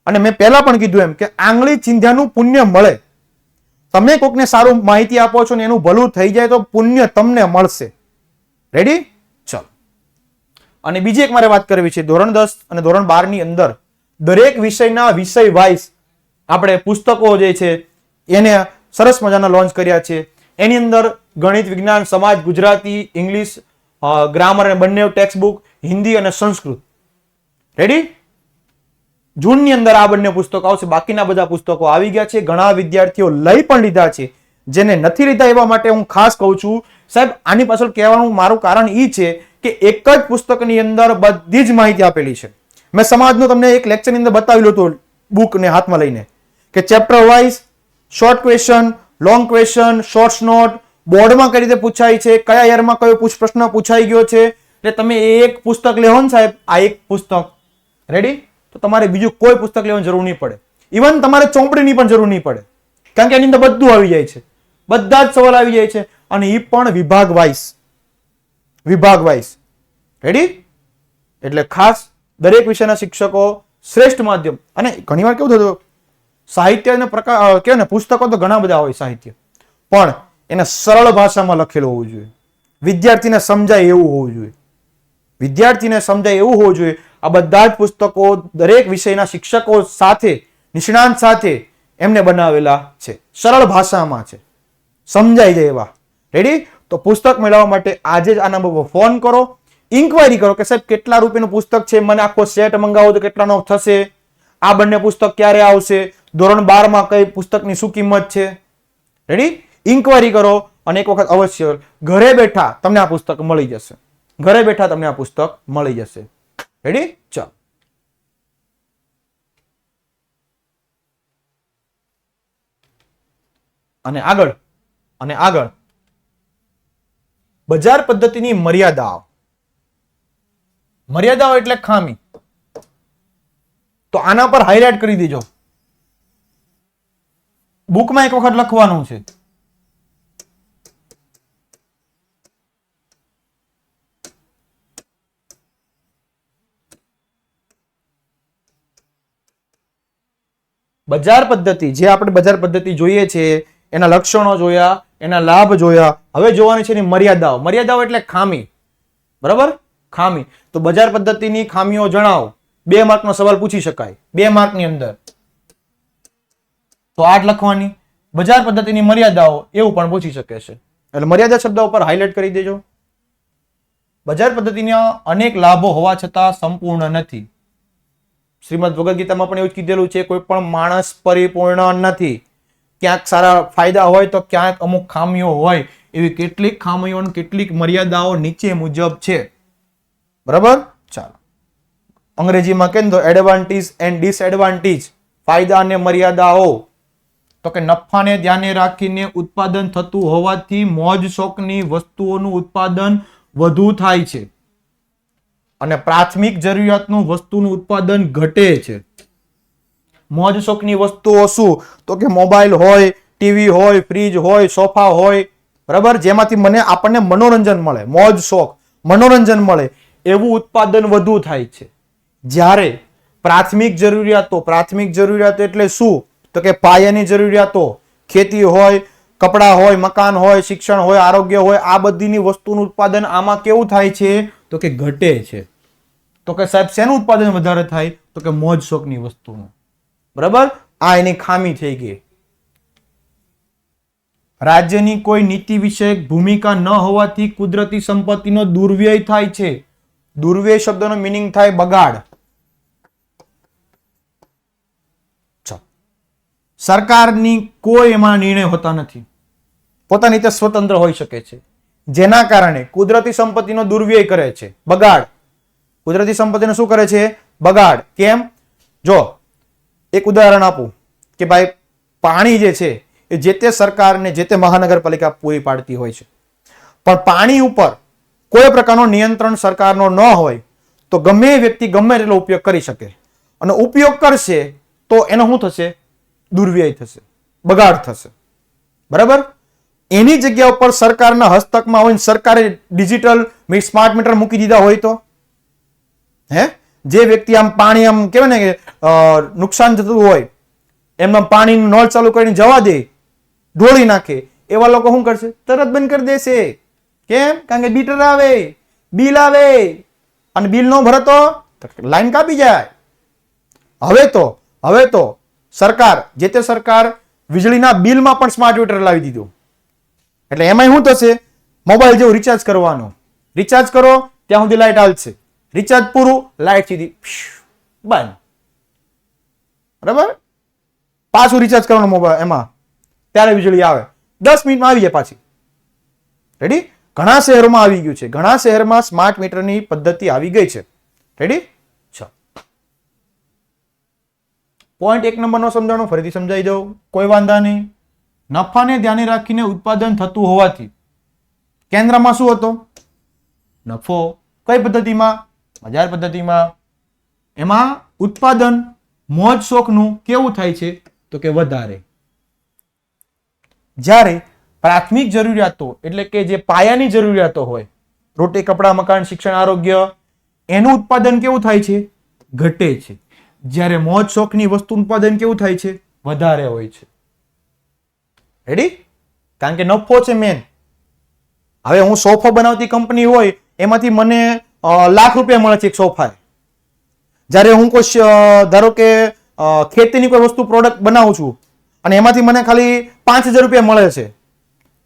અને મેં પહેલા પણ કીધું એમ કે આંગળી ચીંધ્યાનું પુણ્ય મળે. તમે કોકને સારું માહિતી આપો છો ને એનું ભલું થઈ જાય તો પુણ્ય તમને મળશે. રેડી? ચલો. અને બીજી એક મારે વાત કરવી છે, ધોરણ 10 અને ધોરણ 12 ની અંદર દરેક વિષયના વિષય વાઇઝ આપણે પુસ્તકો જે છે એને સરસ મજાના લોન્ચ કર્યા છે. એની અંદર ગણિત, વિજ્ઞાન, સમાજ, ગુજરાતી, ઇંગ્લિશ, ગ્રામર અને બંને ટેક્સ્ટ બુક, હિન્દી અને સંસ્કૃત. રેડી? જૂનની અંદર આ બંને પુસ્તકો આવશે. બાકીના બધા પુસ્તકો આવી ગયા છે. ઘણા વિદ્યાર્થીઓ લઈ પણ લીધા છે. જેને નથી લીધા એવા માટે હું ખાસ કહું છું, સાહેબ આની પાછળ કહેવાનું મારું કારણ એ છે કે એક જ પુસ્તકની અંદર બધી જ માહિતી આપેલી છે. મેં સમાજનું તમને એક લેક્ચરની અંદર બતાવેલું હતું બુકને હાથમાં લઈને કે chapter wise short question, long question, shorts note, બોર્ડમાં કઈ રીતે પૂછાય છે, કયા યરમાં કયો પ્રશ્ન પૂછાઈ ગયો છે. એટલે તમે એક પુસ્તક લેવો ને સાહેબ, આ એક પુસ્તક, રેડી? તો તમારે બીજું કોઈ પુસ્તક લેવાની જરૂર નહીં પડે. ઇવન તમારે ચોપડીની પણ જરૂર નહીં પડે, કારણ કે એની અંદર બધું આવી જાય છે, બધા જ સવાલ આવી જાય છે. અને એ પણ વિભાગ વાઇઝ. રેડી? એટલે ખાસ દરેક વિષયના શિક્ષકો શ્રેષ્ઠ માધ્યમ. અને ઘણીવાર કેવું થતું, સાહિત્ય કહેવાય ને, પુસ્તકો તો ઘણા બધા હોય સાહિત્ય, પણ એને સરળ ભાષામાં લખેલું હોવું જોઈએ, વિદ્યાર્થીને સમજાય એવું હોવું જોઈએ. આ બધા જ પુસ્તકો દરેક વિષયના શિક્ષકો સાથે, નિષ્ણાંત સાથે એમને બનાવેલા છે, સરળ ભાષામાં છે, સમજાઈ જાય એવા. રેડી? તો પુસ્તક મેળવવા માટે આજે જ આ નંબર પર ફોન કરો, ઇન્ક્વાયરી કરો કે સાહેબ કેટલા રૂપિયાનું પુસ્તક છે, મને આખો સેટ મંગાવો તો કેટલાનો થશે, આ બંને પુસ્તક ક્યારે આવશે, ધોરણ 12 માં કઈ પુસ્તકની શું કિંમત છે. રેડી? ઇન્ક્વાયરી કરો અને એક વખત અવશ્ય ઘરે બેઠા તમને આ પુસ્તક મળી જશે. રેડી? ચાલો. અને આગળ બજાર પદ્ધતિની મર્યાદાઓ એટલે ખામી. તો આના પર હાઇલાઇટ કરી દેજો. બુકમાં એક વખત લખવાનું છે. બજાર પદ્ધતિ, જે આપણે બજાર પદ્ધતિ જોઈએ છે, એના લક્ષણો જોયા, એના લાભ જોયા. હવે જોવાની છે એની મર્યાદાઓ. મર્યાદાઓ એટલે ખામી. બરાબર, ખામી. તો બજાર પદ્ધતિની ખામીઓ જણાવો. 2 માર્કનો સવાલ પૂછી શકાય 2 માર્કની અંદર. તો 8 લખવાની. બજાર પદ્ધતિની મર્યાદાઓ એવું પણ પૂછી શકે છે. એટલે મર્યાદા શબ્દ ઉપર હાઇલાઇટ કરી દેજો. બજાર પદ્ધતિના અનેક લાભો હોવા છતાં સંપૂર્ણ નથી. શ્રીમદ ભગવદ ગીતામાં પણ એવું જ કીધેલું છે, કોઈ પણ માણસ પરિપૂર્ણ નથી. ક્યાંક સારા ફાયદા હોય તો ક્યાંક અમુક ખામીઓ હોય. એવી કેટલીક ખામીઓ અને કેટલીક મર્યાદાઓ નીચે મુજબ છે. બરાબર, ચાલો. અંગ્રેજીમાં કહે તો એડવાન્ટેજ એન્ડ ડિસએડવાન્ટેજ, ફાયદા અને મર્યાદાઓ. તો કે નફાને ધ્યાને રાખીને ઉત્પાદન થતું હોવાથી મોજ શોખની વસ્તુઓનું ઉત્પાદન વધુ થાય છે અને પ્રાથમિક જરૂરિયાતનું વસ્તુનું ઉત્પાદન ઘટે છે. મોજ શોખની વસ્તુઓ શું? તો કે મોબાઈલ હોય, ટીવી હોય, ફ્રીજ હોય, સોફા હોય. બરાબર, જેમાંથી આપણને મનોરંજન મળે, મોજ શોખ, મનોરંજન મળે, એવું ઉત્પાદન વધુ થાય છે. જ્યારે પ્રાથમિક જરૂરિયાતો એટલે શું? તો કે પાયાની જરૂરિયાતો, ખેતી હોય, કપડાં હોય, મકાન હોય, શિક્ષણ હોય, આરોગ્ય હોય, આ બધીની વસ્તુનું ઉત્પાદન આમાં કેવું થાય છે? તો કે ઘટે છે. તો કે સાહેબ શેનું ઉત્પાદન વધારે થાય? તો કે મોજ શોખની વસ્તુનું. બરાબર, આ એની ખામી થઈ ગઈ. રાજ્યની કોઈ નીતિ વિષયક ભૂમિકા ન હોવાથી કુદરતી સંપત્તિનો દુર્વ્યય થાય છે. દુર્વ્યય શબ્દનો મિનિંગ થાય બગાડ. સરકારની કોઈ એમાં નિર્ણય હોતા નથી, પોતાની રીતે સ્વતંત્ર હોઈ શકે છે, જેના કારણે કુદરતી સંપત્તિનો દુર્વ્યય કરે છે, બગાડ. કુદરતી સંપત્તિનો શું કરે છે? બગાડ. કેમ? જો એક ઉદાહરણ આપું કે ભાઈ પાણી જે છે એ જે તે સરકારને જે તે મહાનગરપાલિકા પૂરી પાડતી હોય છે, પણ પાણી ઉપર કોઈ પ્રકારનો નિયંત્રણ સરકારનો ન હોય તો ગમે એ વ્યક્તિ ગમે તેટલો ઉપયોગ કરી શકે, અને ઉપયોગ કરશે તો એનો શું થશે? દુર્વ્યય થશે, બગાડ થશે. બરાબર, એની જગ્યા ઉપર સરકારના હસ્તકમાં હોય, સરકારે ડિજિટલ સ્માર્ટ મીટર મૂકી દીધા હોય તો જે વ્યક્તિ આમ પાણી આમ કહેવાય ને કે નુકસાન થતું હોય, એમના પાણીનું નળ ચાલુ કરીને જવા દે, ઢોળી નાખે, એવા લોકો શું કરશે? તરત બંધ કરી દેશે. કેમ? કારણ કે મીટર આવે, બિલ આવે, અને બિલ ન ભરે તો લાઈન કાપી જાય. હવે તો સરકાર, જે તે સરકાર વીજળીના બિલમાં પણ સ્માર્ટ મીટર લાવી દીધું. એટલે એમાં શું થશે? મોબાઈલ જેવું રિચાર્જ કરવાનું. રિચાર્જ કરો ત્યાં સુધી લાઈટ આવશે, રિચાર્જ પૂરું, લાઈટ સીધી બંધ. બરાબર, પાછું રિચાર્જ કરવાનું મોબાઈલ એમાં, ત્યારે વીજળી આવે. 10 મિનિટમાં આવી જાય પાછી. રેડી? ઘણા શહેરોમાં આવી ગયું છે, ઘણા શહેરમાં સ્માર્ટ મીટરની પદ્ધતિ આવી ગઈ છે. રેડી? પોઈન્ટ 1 નંબરનો સમજાણો ફરીથી સમજાઈ દઉં, કોઈ વાંધા નહીં. નફાને ધ્યાને રાખીને ઉત્પાદન થતું હોવાથી કેન્દ્રમાં શું હતો? નફો. કઈ પદ્ધતિમાં? બજાર પદ્ધતિમાં. એમાં ઉત્પાદન મોજ શોખનું કેવું થાય છે? તો કે વધારે. જ્યારે પ્રાથમિક જરૂરિયાતો એટલે કે જે પાયાની જરૂરિયાતો હોય, રોટી, કપડા, મકાન, શિક્ષણ, આરોગ્ય, એનું ઉત્પાદન કેવું થાય છે? ઘટે છે. જ્યારે મોજ શોખની વસ્તુ ઉત્પાદન કેવું થાય છે? વધારે હોય છે. રેડી? કારણ કે નફો છે મેન. હવે હું સોફો બનાવતી કંપની હોય, એમાંથી મને લાખ રૂપિયા મળે છે એક સોફા. જ્યારે હું કોઈ ધારો કે ખેતીની કોઈ વસ્તુ પ્રોડક્ટ બનાવું છું અને એમાંથી મને ખાલી 5,000 રૂપિયા મળે છે,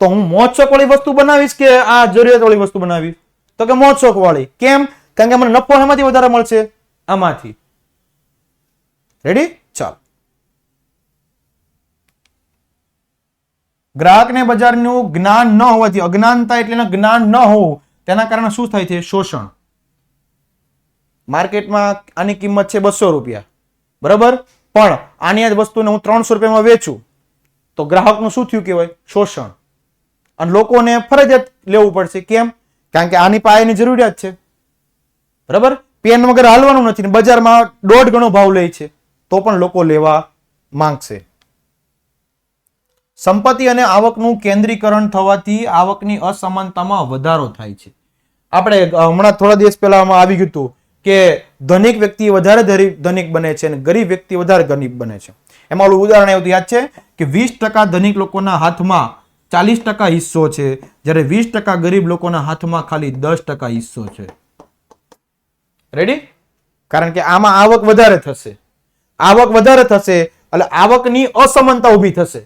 તો હું મોજ શોખ વાળી વસ્તુ બનાવીશ કે આ જરૂરિયાત વાળી વસ્તુ બનાવીશ? તો કે મોજ શોખ વાળી. કેમ? કારણ કે મને નફો એમાંથી વધારે મળશે, આમાંથી. રેડી? ચાલો. ગ્રાહકને બજારનું જ્ઞાન ન હોવાથી, અજ્ઞાનતા એટલે જ્ઞાન ન હોવું, તેના કારણે શું થાય છે? શોષણ. માર્કેટમાં આની કિંમત છે 200 રૂપિયા, બરાબર, પણ આની આ વસ્તુને હું 300 રૂપિયામાં વેચું તો ગ્રાહકનું શું થયું કહેવાય? શોષણ. અને લોકોને ફરજિયાત લેવું પડશે. કેમ? કારણ કે આની પાયાની જરૂરિયાત છે. બરાબર, પેન વગર હાલવાનું નથી, બજારમાં 1.5 ગણો ભાવ લે છે તો પણ લોકો લેવા માંગશે. સંપત્તિ અને આવકનું કેન્દ્રીકરણ થવાથી આવકની અસમાનતામાં વધારો થાય છે. આપણે હમણાં થોડા દિવસ પહેલા આવી ગયું હતું કે ધનિક વ્યક્તિ વધારે ધનિક બને છે અને ગરીબ વ્યક્તિ વધારે ગરીબ બને છે. એમાં ઓલું ઉદાહરણ એવું યાદ છે કે 20% ધનિક લોકોના હાથમાં 40% હિસ્સો છે, જ્યારે 20% ગરીબ લોકોના હાથમાં ખાલી 10% હિસ્સો છે. રેડી? કારણ કે આમાં આવક વધારે થશે, આવક વધારે થશે એટલે આવકની અસમાનતા ઊભી થશે.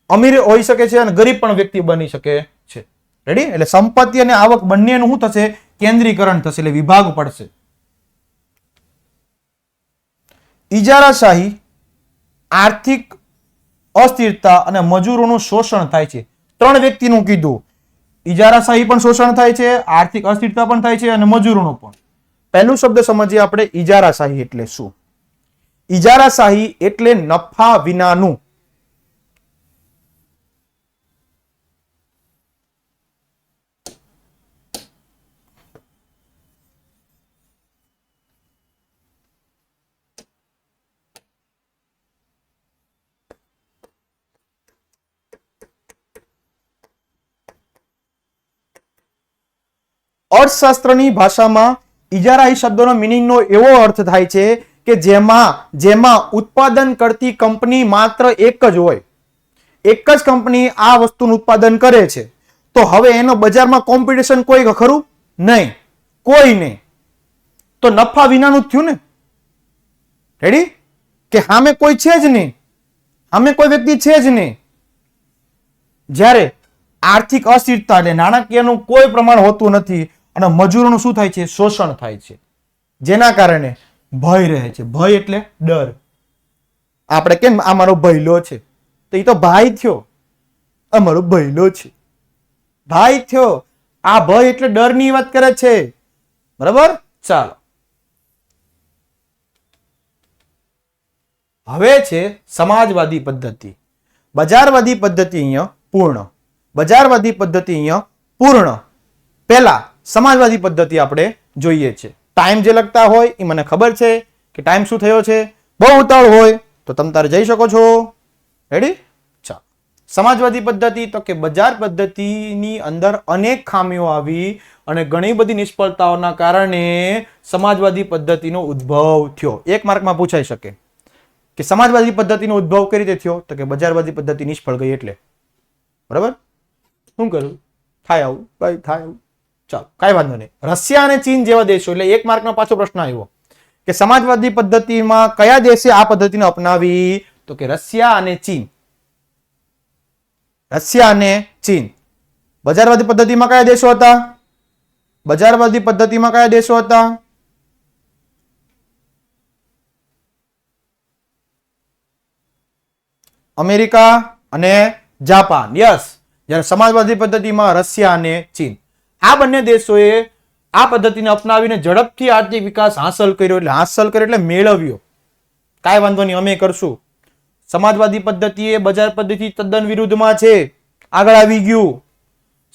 અમીર હોઈ શકે છે અને ગરીબ પણ વ્યક્તિ બની શકે છે. રેડી? એટલે સંપત્તિ અને આવક બંનેનું શું થશે? કેન્દ્રીકરણ થશે, એટલે વિભાગ પડશે. ઇજારાશાહી આર્થિક અસ્થિરતા અને મજૂરોનું શોષણ થાય છે. 3 વ્યક્તિનું કીધું. ઇજારાશાહી પણ શોષણ થાય છે, આર્થિક અસ્થિરતા પણ થાય છે અને મજૂરોનું પણ. પહેલું શબ્દ સમજીએ આપણે, ઇજારાશાહી એટલે શું? ઇજારાશાહી એટલે નફા વિનાનું અર્થશાસ્ત્રની ભાષામાં ઇજારાહી શબ્દનો મિનિંગનો એવો અર્થ થાય છે કે જેમાં ઉત્પાદન કરતી કંપની માત્ર એક જ હોય. એક જ કંપની આ વસ્તુનું ઉત્પાદન કરે છે, તો હવે એનો બજારમાં કોમ્પિટિશન કોઈ ખરું? નહીં, કોઈ નહીં. તો નફા વિનાનું થયું ને. રેડી? કે સામે કોઈ છે જ નહીં, સામે કોઈ વ્યક્તિ છે જ નહીં. જ્યારે આર્થિક અસ્થિરતા એટલે નાણાકીયનું કોઈ પ્રમાણ હોતું નથી અને મજૂરોનું શું થાય છે? શોષણ થાય છે, જેના કારણે ભય રહે છે. ભય એટલે ડર. આપણે કેમ આ મારો ભયલો છે, તો એ તો ભાઈ થયો, અમારો ભયલો છે, ભાઈ થયો. આ ભય એટલે ડરની વાત કરે છે. બરાબર? ચાલો, હવે છે સમાજવાદી પદ્ધતિ. બજારવાદી પદ્ધતિ અહીંયા પૂર્ણ. બજારવાદી પદ્ધતિ અહીંયા પૂર્ણ. પહેલા સમાજવાદી પદ્ધતિ આપણે જોઈએ છે. ટાઈમ જે લગતા હોય એ મને ખબર છે કે ટાઈમ શું થયો છે. બહુ ઉતાવળ હોય તો તમે તારે જઈ શકો છો. રેડી? ચાલો, સમાજવાદી પદ્ધતિ તો કે બજાર પદ્ધતિની અંદર અનેક ખામીઓ આવી અને ઘણી બધી નિષ્ફળતાઓના કારણે સમાજવાદી પદ્ધતિનો ઉદ્ભવ થયો. 1 માર્કમાં પૂછાઈ શકે કે સમાજવાદી પદ્ધતિનો ઉદ્ભવ કઈ રીતે થયો? તો કે બજારવાદી પદ્ધતિ નિષ્ફળ ગઈ એટલે. બરાબર? શું કરું? થાય આવું, ભાઈ થાય આવું. ચાલો, કાંઈ વાંધો નહીં. રશિયા અને ચીન જેવા દેશો, એટલે 1 માર્કનો પાછો પ્રશ્ન આવ્યો કે સમાજવાદી પદ્ધતિમાં કયા દેશે આ પદ્ધતિને અપનાવી? તો કે રશિયા અને ચીન. રશિયા અને ચીન. બજારવાદી પદ્ધતિમાં કયા દેશો હતા? બજારવાદી પદ્ધતિમાં કયા દેશો હતા? અમેરિકા અને જાપાન. યસ. જ્યારે સમાજવાદી પદ્ધતિમાં રશિયા અને ચીન. આ બંને દેશોએ આ પદ્ધતિને અપનાવીને ઝડપથી આર્થિક વિકાસ હાંસલ કર્યો. એટલે હાંસલ કર્યો એટલે મેળવ્યો. કાંઈ વાંધો નહીં, અમે કરશું. સમાજવાદી પદ્ધતિ એ બજાર પદ્ધતિ તદ્દન વિરુદ્ધમાં છે, આગળ આવી ગયું.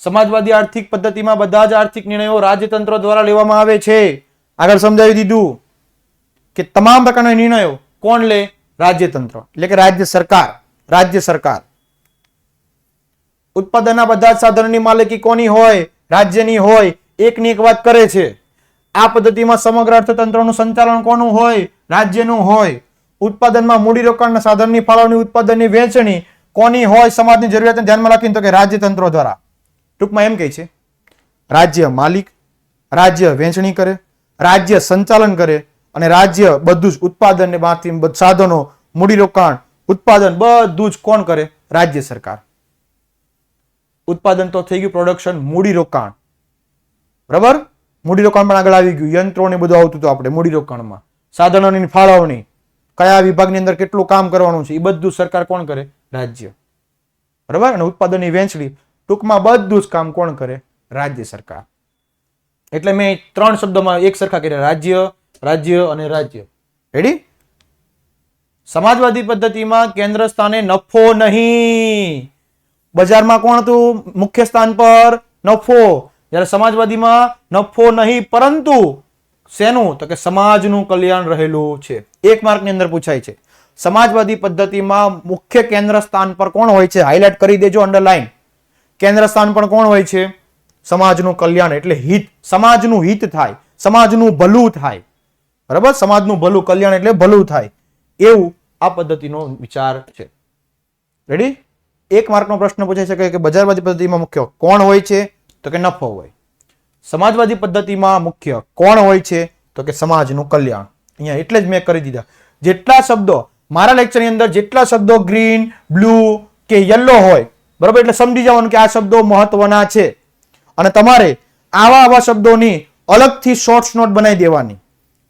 સમાજવાદી આર્થિક પદ્ધતિમાં બધા જ આર્થિક નિર્ણયો રાજ્યતંત્ર દ્વારા લેવામાં આવે છે. આગળ સમજાવી દીધું કે તમામ પ્રકારના નિર્ણયો કોણ લે? રાજ્યતંત્ર, એટલે કે રાજ્ય સરકાર. રાજ્ય સરકાર. ઉત્પાદનના બધા જ સાધનોની માલિકી કોની હોય? રાજ્યની હોય. એકની એક વાત કરે છે. આ પદ્ધતિમાં સમગ્ર અર્થતંત્રનું સંચાલન કોનું હોય? રાજ્યનું હોય. ઉત્પાદનમાં મૂડીરોકાણના સાધનની ફાળવણી, ઉત્પાદનની વહેંચણી કોની હોય? સમાજની જરૂરિયાતને ધ્યાનમાં રાખીને, તો કે રાજ્યતંત્રો દ્વારા. ટૂંકમાં એમ કહે છે રાજ્ય માલિક, રાજ્ય વહેંચણી કરે, રાજ્ય સંચાલન કરે અને રાજ્ય બધું જ ઉત્પાદનમાંથી સાધનો, મૂડીરોકાણ, ઉત્પાદન બધું જ કોણ કરે? રાજ્ય સરકાર. ઉત્પાદન તો થઈ ગયું, પ્રોડક્શન, મૂડીરોકાણ. બરાબર? મૂડીરોકાણ પણ આગળ આવી ગયું. યંત્રો ને બધું આવતું હતું આપણે મૂડીરોકાણમાં. સાધનોની ફાળવણી, કયા વિભાગની અંદર કેટલું કામ કરવાનું છે, એ બધું સરકાર કોણ કરે? રાજ્ય. બરાબર? અને ઉત્પાદનની વહેંચણી, ટૂંકમાં બધું જ કામ કોણ કરે? રાજ્ય સરકાર. એટલે મેં 3 શબ્દોમાં એક સરખા કર્યા: રાજ્ય, રાજ્ય અને રાજ્ય. રેડી? સમાજવાદી પદ્ધતિમાં કેન્દ્ર સ્થાને નફો નહીં. બજારમાં કોણ હતું મુખ્ય સ્થાન પર? નફો. જ્યારે સમાજવાદીમાં નફો નહીં, પરંતુ શેનું? તો કે સમાજનું કલ્યાણ રહેલું છે. 1 માર્કની અંદર પૂછાય છે. સમાજવાદી પદ્ધતિમાં મુખ્ય કેન્દ્ર સ્થાન પર કોણ હોય છે? હાઇલાઇટ કરી દેજો, અંડરલાઈન. કેન્દ્ર સ્થાન પર કોણ હોય છે? સમાજનું કલ્યાણ, એટલે હિત. સમાજનું હિત થાય, સમાજનું ભલું થાય. બરાબર? સમાજનું ભલું, કલ્યાણ એટલે ભલું થાય એવું આ પદ્ધતિનો વિચાર છે. રેડી? 1 માર્કનો પ્રશ્ન પૂછાઈ શકે કે બજારવાદી પદ્ધતિમાં મુખ્ય કોણ હોય છે? તો કે નફો હોય. સમાજવાદી પદ્ધતિમાં મુખ્ય કોણ હોય છે? તો કે સમાજનું કલ્યાણ. અહીંયા એટલે જ મેં કરી દીધા. જેટલા શબ્દો મારા લેક્ચરની અંદર જેટલા શબ્દો ગ્રીન, બ્લુ કે યલો હોય, બરાબર, એટલે સમજી જવાનું કે આ શબ્દો મહત્વના છે અને તમારે આવા શબ્દોની અલગથી શોર્ટ્સ નોટ બનાવી દેવાની.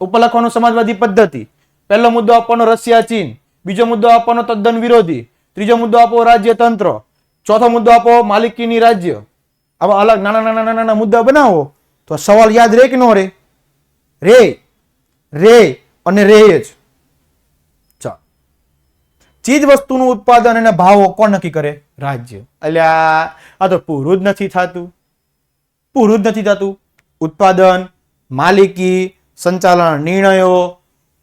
ઉપર લખવાનું સમાજવાદી પદ્ધતિ, પહેલો મુદ્દો આપવાનો રશિયા ચીન, બીજો મુદ્દો આપવાનો તદ્દન વિરોધી, ત્રીજો મુદ્દો આપો રાજ્યતંત્ર, ચોથો મુદ્દો આપો માલિકીની રાજ્ય. આવા અલગ નાના મુદ્દા બનાવો તો સવાલ યાદ રહે કે ન રહે? રે અને રે જ. ચાલો, ચીજ વસ્તુનું ઉત્પાદન અને ભાવો કોણ નક્કી કરે? રાજ્ય. અલ્યા આ તો પૂરું જ નથી થતું. ઉત્પાદન, માલિકી, સંચાલન નિર્ણયો,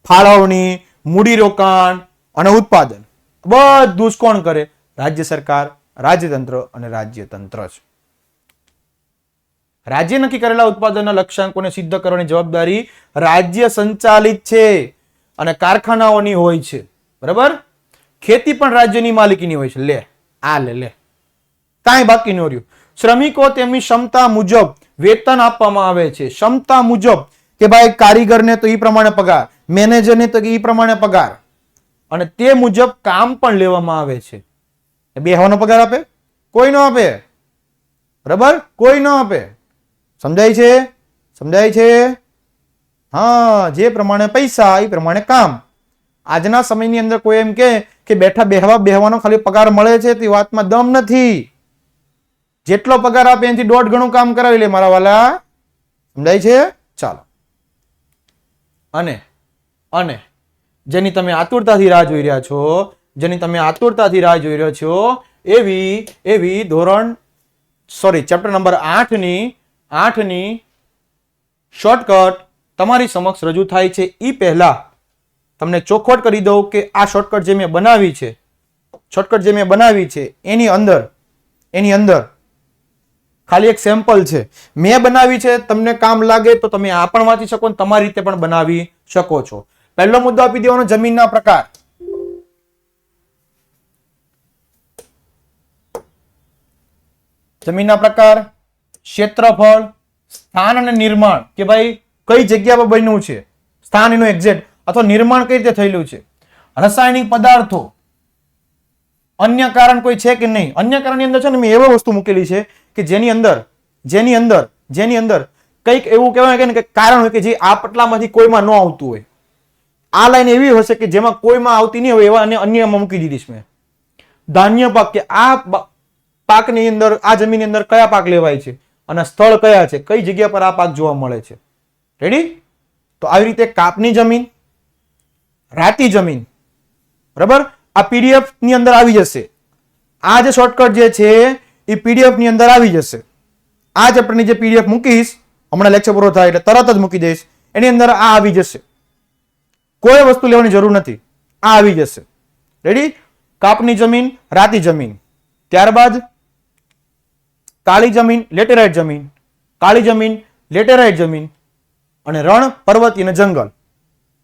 ફાળવણી, મૂડીરોકાણ અને ઉત્પાદન બધું જ કોણ કરે? રાજ્ય સરકાર, રાજ્યતંત્ર અને રાજ્યતંત્ર જ. રાજ્ય નક્કી કરેલા ઉત્પાદનના લક્ષ્યાંકોને સિદ્ધ કરવાની જવાબદારી રાજ્ય સંચાલિત છે અને કારખાનાઓની હોય છે. બરાબર? ખેતી પણ રાજ્યની માલિકીની હોય છે. લે કાંઈ બાકી ન રહ્યું. શ્રમિકો તેમની ક્ષમતા મુજબ વેતન આપવામાં આવે છે. ક્ષમતા મુજબ કે ભાઈ કારીગરને તો એ પ્રમાણે પગાર, મેનેજરને તો એ પ્રમાણે પગાર, અને તે મુજબ કામ પણ લેવામાં આવે છે. બેહવાનો પગાર આપે? કોઈ ન આપે. બરાબર? કોઈ ન આપે. સમજાય છે? હા, જે પ્રમાણે પૈસા એ પ્રમાણે કામ. આજના સમયની અંદર કોઈ એમ કે બેહવાનો ખાલી પગાર મળે છે તે વાતમાં દમ નથી. જેટલો પગાર આપે એનાથી 1.5 ગણું કામ કરાવી લે મારા વાલા. સમજાય છે? ચાલો. અને જેની તમે આતુરતાથી રાહ જોઈ રહ્યા છો, એવી ચેપ્ટર નંબર 8ની શોર્ટકટ તમારી સમક્ષ રજૂ થાય છે. એ પહેલા તમને ચોખવટ કરી દઉં કે આ શોર્ટકટ જે મેં બનાવી છે એની અંદર ખાલી એક સેમ્પલ છે. મેં બનાવી છે, તમને કામ લાગે તો તમે આ પણ વાંચી શકો અને તમારી રીતે પણ બનાવી શકો છો. પહેલો મુદ્દો આપી દેવાનો જમીનના પ્રકાર. જમીનના પ્રકાર, ક્ષેત્રફળ, સ્થાન અને નિર્માણ, કે ભાઈ કઈ જગ્યા પર બન્યું છે, સ્થાન એનું એક્ઝેક્ટ, અથવા નિર્માણ કઈ રીતે થયેલું છે. રાસાયણિક પદાર્થો, અન્ય કારણ કોઈ છે કે નહીં. અન્ય કારણની અંદર છે ને મેં એવો વસ્તુ મૂકેલી છે કે જેની અંદર કંઈક એવું કહેવાય કે કારણ હોય કે જે આ પટલામાંથી કોઈમાં ન આવતું હોય. આ લાઈન એવી હશે કે જેમાં કોઈમાં આવતી નહીં હોય એવા અન્યમાં મૂકી દીધીશ મેં. ધાન્ય પાક, કે આ પાકની અંદર, આ જમીનની અંદર કયા પાક લેવાય છે અને સ્થળ કયા છે, કઈ જગ્યા પર આ પાક જોવા મળે છે. રેડી? તો આવી રીતે કાપની જમીન, રાતી જમીન, બરાબર, આ પીડીએફ ની અંદર આવી જશે. આ જે શોર્ટકટ જે છે એ પીડીએફ ની અંદર આવી જશે. આ ચેપ્ટરની જે પીડીએફ મૂકીશ, હમણાં લેક્ચર પૂરો થાય એટલે તરત જ મૂકી દઈશ, એની અંદર આ આવી જશે. કોઈ વસ્તુ લેવાની જરૂર નથી, આ આવી જશે. રેડી? કાપની જમીન, રાતી જમીન, ત્યારબાદ કાળી જમીન, લેટેરાઇટ જમીન, કાળી જમીન, લેટેરાઇટ જમીન, અને રણ, પર્વતીય અને જંગલ.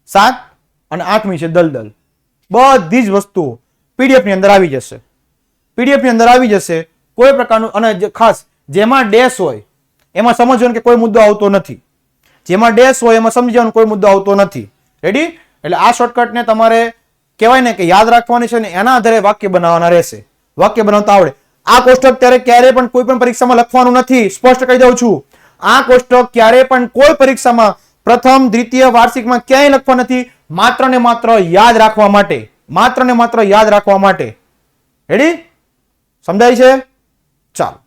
7 અને 8મી છે દલદલ. બધી જ વસ્તુઓ પીડીએફ ની અંદર આવી જશે. કોઈ પ્રકારનું, અને ખાસ જેમાં ડેશ હોય એમાં સમજવાનું કે કોઈ મુદ્દો આવતો નથી. જેમાં ડેશ હોય એમાં સમજી જવાનું કોઈ મુદ્દો આવતો નથી. રેડી? એટલે આ શોર્ટકટને તમારે કહેવાય ને કે યાદ રાખવાની છે ને એના આધારે વાક્ય બનાવવાના રહેશે. વાક્ય બનાવતા આવડે. આ કોષ્ટક ક્યારે પણ કોઈ પણ પરીક્ષામાં લખવાનું નથી. સ્પષ્ટ કહી દઉં છું, આ કોષ્ટક ક્યારે પણ કોઈ પરીક્ષામાં પ્રથમ, દ્વિતીય, વાર્ષિકમાં ક્યાંય લખવા નથી. માત્ર ને માત્ર યાદ રાખવા માટે. રેડી? સમજાય છે? ચાલો.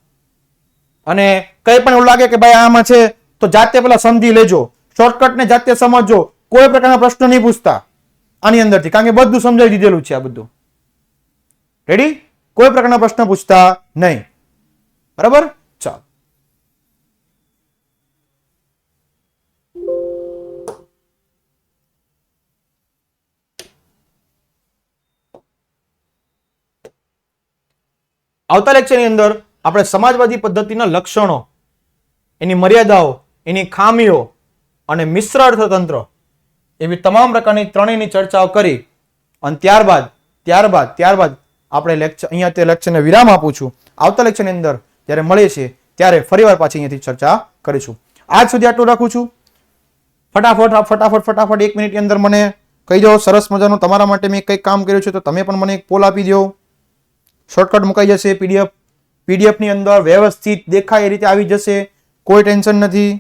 અને કઈ પણ એવું લાગે કે ભાઈ આમાં છે તો જાતે પેલા સમજી લેજો, શોર્ટકટને જાતે સમજજો. કોઈ પ્રકારના પ્રશ્ન નહીં પૂછતા આની અંદરથી, કારણ કે બધું સમજાવી દીધેલું છે આ બધું. રેડી? કોઈ પ્રકારના પ્રશ્ન પૂછતા નહીં. બરાબર? ચાલો. આવતા લેક્ચરની અંદર આપણે સમાજવાદી પદ્ધતિના લક્ષણો, એની મર્યાદાઓ, એની ખામીઓ અને મિશ્ર અર્થતંત્ર એવી તમામ પ્રકારની ત્રણેયની ચર્ચાઓ કરી અને ત્યારબાદ આપણે લેક્ચર અહીંયા તે લેક્ચરને વિરામ આપું છું. આવતા લેક્ચરની અંદર જ્યારે મળે છે ત્યારે ફરીવાર પાછી અહીંયાથી ચર્ચા કરીશું. આજ સુધી આટલું રાખું છું. ફટાફટ 1 મિનિટની અંદર મને કહી દો સરસ મજાનું તમારા માટે મેં કંઈક કામ કર્યું છે તો તમે પણ મને એક પોલ આપી દો. શોર્ટકટ મુકાઈ જશે. પીડીએફ ની અંદર વ્યવસ્થિત દેખાય એ રીતે આવી જશે. કોઈ ટેન્શન નથી.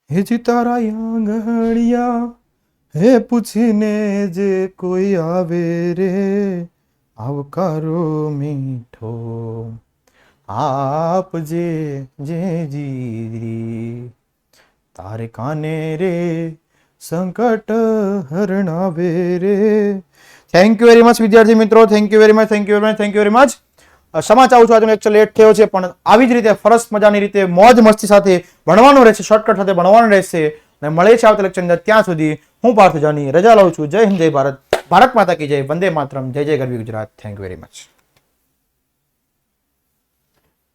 હે જી તારા આંગણિયા હે પૂછીને જે કોઈ આવે રે આવકારો મીઠો આપજે જે જીરી તારે કાને રે સંકટ હરણાવે રે. થેન્ક યુ વેરી મચ વિદ્યાર્થી મિત્રો. Thank you very much. ક્ષમા ચાહું છું આજનો લેક્ચર લેટ થયો છે, પણ આવી જ રીતે સરસ મજાની રીતે મોજ મસ્તી સાથે ભણવાનું રહેશે, શોર્ટકટ સાથે ભણવાનું રહેશે. અને મળે છે આવતા લેક્ચર અંદર. ત્યાં સુધી હું પાર્થ જાની રજા લઉં છું. જય હિન્દ, જય ભારત. ભારત માતા કી જય. વંદે માતરમ. જય જય ગરવી Gujarat. Thank you very much.